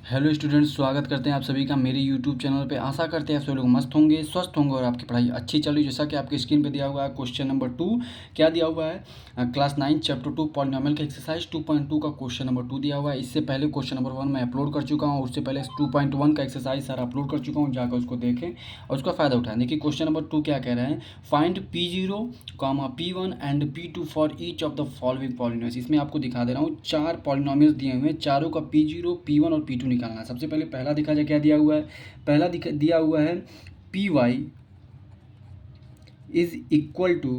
Hello students, स्वागत करते हैं आप सभी का मेरे यूट्यूब चैनल पे। आशा करते हैं आप सभी लोग मस्त होंगे, स्वस्थ होंगे और आपकी पढ़ाई अच्छी चल रही है। जैसा कि आपकी स्क्रीन पे दिया हुआ है क्वेश्चन नंबर 2 क्या दिया हुआ है, क्लास 9 चैप्टर 2 पॉलिनोमियल का एक्सरसाइज 2.2 का क्वेश्चन नंबर 2 दिया हुआ है। इससे पहले क्वेश्चन नंबर 1 मैं अपलोड कर चुका हूँ, उससे पहले 2.1 का एक्सरसाइज सर अपलोड कर चुका हूँ, जाकर उसको देखें और उसका फ़ायदा उठाएं। देखिए क्वेश्चन नंबर 2 क्या कह रहे हैं, find P0, P1 and P2 for each of the following polynomials. इसमें आपको दिखा दे रहा हूँ 4 पॉलिनोमियल्स दिए हुए हैं, चारों का P0, P1 और P2 निकालना है। सबसे पहले पहला दिखा जाए क्या दिया हुआ है, पहला दिया हुआ है Py is equal to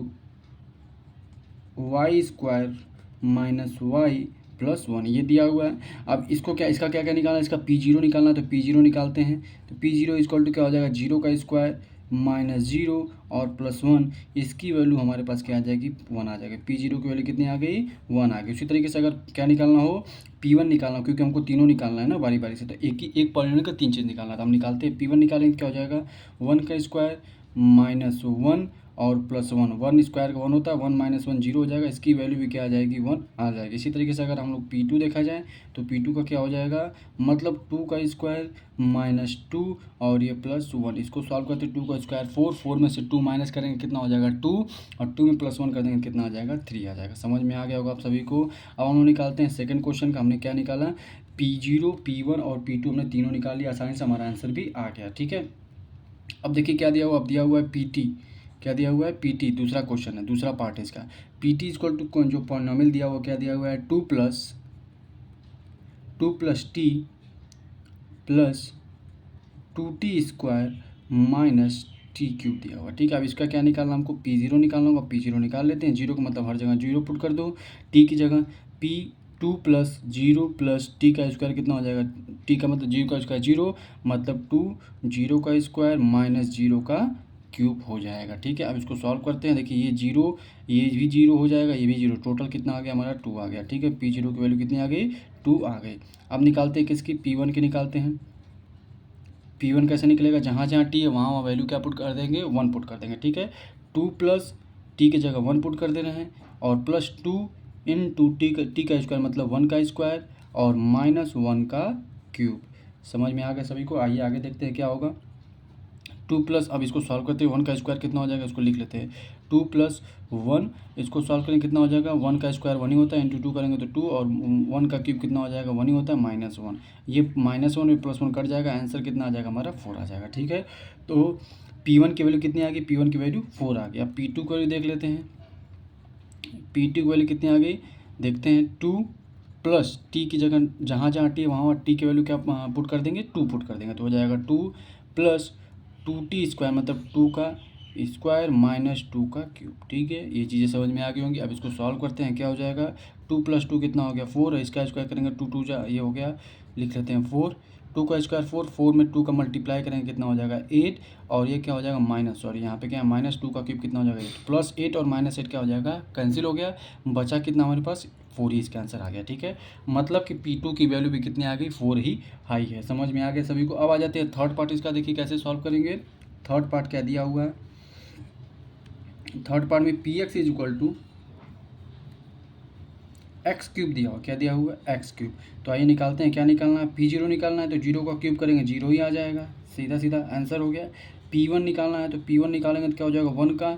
y square minus y plus 1, ये दिया हुआ है। अब इसको क्या, इसका क्या क्या निकालना है, इसका P0 निकालना है तो P0 निकालते हैं। तो P0 इक्वल टू क्या हो जाएगा, 0 का स्क्वायर माइनस 0 और प्लस 1, इसकी वैल्यू हमारे पास क्या आ जाएगी, 1 आ जाएगी। P0 की वैल्यू कितनी आ गई, 1 आ गई। उसी तरीके से अगर क्या निकालना हो, P1 निकालना हो, क्योंकि हमको तीनों निकालना है ना बारी बारी से, तो एक पॉलिनोमियल का 3 चीज़ निकालना था। हम निकालते हैं P1 निकालेंगे, क्या हो जाएगा 1 का स्क्वायर माइनस 1 और प्लस 1, 1 स्क्वायर का 1 होता है, 1 माइनस 1 जीरो हो जाएगा, इसकी वैल्यू भी क्या आ जाएगी, 1 आ जाएगी। इसी तरीके से अगर हम लोग P2 देखा जाए तो P2 का क्या हो जाएगा, मतलब 2 का स्क्वायर माइनस 2 और ये प्लस 1, इसको सॉल्व करते 2 का स्क्वायर 4, 4 में से 2 माइनस करेंगे कितना हो जाएगा 2, और 2 में प्लस 1 कर देंगे कितना आ जाएगा 3 आ जाएगा। समझ में आ गया होगा आप सभी को। अब हम लोग निकालते हैं सेकेंड क्वेश्चन का। हमने क्या निकाला, P0, P1 और P2 हमने तीनों निकाल लिया, आसानी से हमारा आंसर भी आ गया। ठीक है, अब देखिए क्या दिया हुआ, अब दिया हुआ है PT, क्या दिया हुआ है PT, दूसरा क्वेश्चन है, दूसरा पार्ट है इसका। PT इक्वल टू जो पॉलिनोमियल दिया हुआ क्या दिया हुआ है, 2 plus T plus 2t square minus T cube दिया हुआ। ठीक है, अब इसका क्या निकालना, हमको P0 निकालना होगा। P0 निकाल लेते हैं, जीरो का मतलब हर जगह जीरो पुट कर दो, टी की जगह P2 प्लस 0 प्लस टी का स्क्वायर कितना हो जाएगा, टी का मतलब 0 का स्क्वायर 0, मतलब 2, 0 का स्क्वायर माइनस 0 का क्यूब हो जाएगा। ठीक है, अब इसको सॉल्व करते हैं। देखिए ये जीरो, ये भी जीरो हो जाएगा, ये भी जीरो, टोटल कितना आ गया हमारा 2 आ गया। ठीक है, P0 की वैल्यू कितनी आ गई, 2 आ गई। अब निकालते हैं किसकी, P1 की निकालते हैं। P1 कैसे निकलेगा, जहाँ जहाँ टी है वहाँ वहाँ वैल्यू क्या पुट कर देंगे, 1 पुट कर देंगे। ठीक है, 2 प्लस टी की जगह 1 पुट कर दे रहे हैं, और प्लस 2 इन टू टी का स्क्वायर मतलब 1 का स्क्वायर और माइनस 1 का क्यूब। समझ में आ गया सभी को। आइए आगे देखते हैं क्या होगा। 2 प्लस, अब इसको सॉल्व करते हैं, 1 का स्क्वायर कितना हो जाएगा, इसको लिख लेते हैं 2 प्लस 1, इसको सॉल्व करेंगे कितना हो जाएगा, 1 का स्क्वायर 1 ही होता है, इंटू 2 करेंगे तो 2, और 1 का क्यूब कितना हो जाएगा, 1 ही होता है, माइनस 1, ये माइनस 1 में प्लस 1 कट जाएगा, आंसर कितना आ जाएगा हमारा 4 आ जाएगा। ठीक है, तो P1 की वैल्यू कितनी आ गई, P1 की वैल्यू 4 आ गई। अब P2 की वैल्यू देख लेते हैं, P2 की वैल्यू कितनी आ गई, देखते हैं 2 प्लस टी की जगह जहाँ जहाँ टी है वहाँ वहाँ टी की वैल्यू क्या पुट कर देंगे, 2 पुट कर देंगे, तो हो जाएगा 2 प्लस 2t स्क्वायर मतलब 2 का स्क्वायर माइनस 2 का क्यूब। ठीक है, ये चीज़ें समझ में आ गई होंगी। अब इसको सॉल्व करते हैं, क्या हो जाएगा, 2 प्लस 2 कितना हो गया 4 है, इसका स्क्वायर करेंगे 2 2 जा ये हो गया, लिख लेते हैं 4, 2 का स्क्वायर 4, 4 में 2 का मल्टीप्लाई करेंगे कितना हो जाएगा 8, और ये क्या हो जाएगा माइनस, सॉरी यहाँ पे क्या है माइनस 2 का क्यूब कितना हो जाएगा 8, प्लस 8 और माइनस 8 क्या हो जाएगा, कैंसिल हो गया, बचा कितना हमारे पास 4 ही, इसका आंसर आ गया। ठीक है, मतलब कि P2 की वैल्यू भी कितनी आ गई, 4 ही हाई है। समझ में आ गया सभी को। अब आ जाते हैं थर्ड पार्ट इसका, देखिए कैसे सॉल्व करेंगे। थर्ड पार्ट क्या दिया हुआ है, थर्ड पार्ट में Px is equal to x cube दिया हुआ, क्या दिया हुआ है एक्स क्यूब। तो आइए निकालते हैं, क्या निकालना है, P0 निकालना है तो 0 का क्यूब करेंगे 0 ही आ जाएगा, सीधा सीधा आंसर हो गया। P1 निकालना है तो P1 निकालेंगे तो क्या हो जाएगा 1 का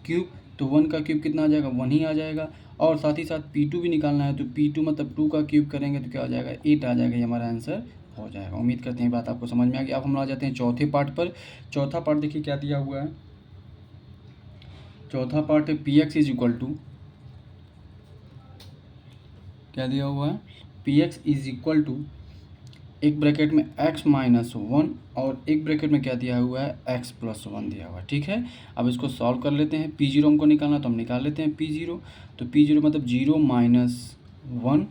क्यूब, तो 1 का क्यूब कितना आ जाएगा 1 ही आ जाएगा। और साथ ही साथ P2 भी निकालना है तो P2 मतलब 2 का क्यूब करेंगे तो क्या हो जाएगा 8 आ जाएगा, ये हमारा आंसर हो जाएगा। उम्मीद करते हैं बात आपको समझ में आ गई। अब हम आ जाते हैं चौथे पार्ट पर। चौथा पार्ट देखिए क्या दिया हुआ है, चौथा पार्ट है Px इज इक्वल टू, क्या दिया हुआ है, Px इज इक्वल टू एक ब्रैकेट में x माइनस 1 और एक ब्रैकेट में क्या दिया हुआ है x प्लस 1 दिया हुआ है। ठीक है, अब इसको सॉल्व कर लेते हैं। P0 हमको निकालना तो हम निकाल लेते हैं P0, तो P0 मतलब 0 माइनस 1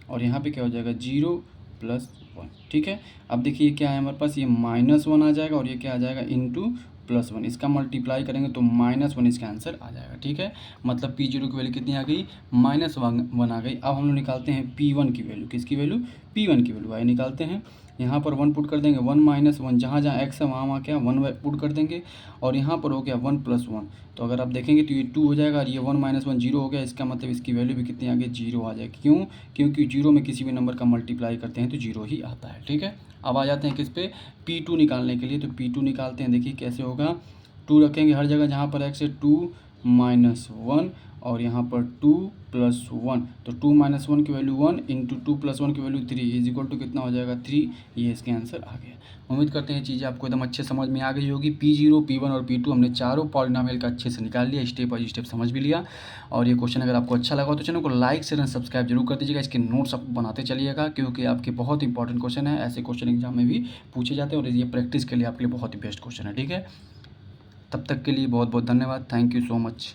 और यहाँ पे क्या हो जाएगा 0 प्लस 1। ठीक है, अब देखिए क्या है हमारे पास, ये माइनस 1 आ जाएगा और ये क्या आ जाएगा इंटू प्लस 1, इसका मल्टीप्लाई करेंगे तो माइनस 1 इसका आंसर आ जाएगा। ठीक है, मतलब P0 की वैल्यू कितनी आ गई, माइनस 1 आ गई। अब हम लोग निकालते हैं P1 की वैल्यू, किसकी वैल्यू, P1 की वैल्यू y निकालते हैं। यहाँ पर 1 पुट कर देंगे, 1 माइनस 1 जहाँ जहाँ x है वहाँ क्या 1 पुट कर देंगे, और यहाँ पर हो गया 1 प्लस 1। तो अगर आप देखेंगे तो ये 2 हो जाएगा और ये 1 माइनस 1 0 हो गया। इसका मतलब इसकी वैल्यू भी कितनी आ गई, 0 आ जाएगी। क्यों? क्योंकि 0 में किसी भी नंबर का मल्टीप्लाई करते हैं तो 0 ही आता है। ठीक है, अब आ जाते हैं किस पे, P2 निकालने के लिए। तो P2 निकालते हैं, देखिए कैसे होगा। 2 रखेंगे हर जगह जहाँ पर x है, 2 माइनस 1 और यहाँ पर 2 प्लस 1। तो 2 माइनस 1 की वैल्यू 1 इंटू 2 प्लस 1 की वैल्यू 3 इज इक्वल टू कितना हो जाएगा, 3। ये इसके आंसर आ गया। उम्मीद करते हैं चीज़ें आपको एकदम अच्छे समझ में आ गई होगी। P0, P1 और P2 हमने चारों पॉलिनोमियल का अच्छे से निकाल लिया, स्टेप बाय स्टेप समझ भी लिया। और ये क्वेश्चन अगर आपको अच्छा लगा तो चैनल को लाइक शेयर एंड सब्सक्राइब जरूर कर दीजिएगा। इसके नोट्स आप बनाते चलिएगा क्योंकि आपके बहुत इंपॉर्टेंट क्वेश्चन है, ऐसे क्वेश्चन एग्जाम में भी पूछे जाते हैं और ये प्रैक्टिस के लिए आपके लिए बहुत ही बेस्ट क्वेश्चन है। ठीक है, तब तक के लिए बहुत बहुत धन्यवाद। Thank you so much.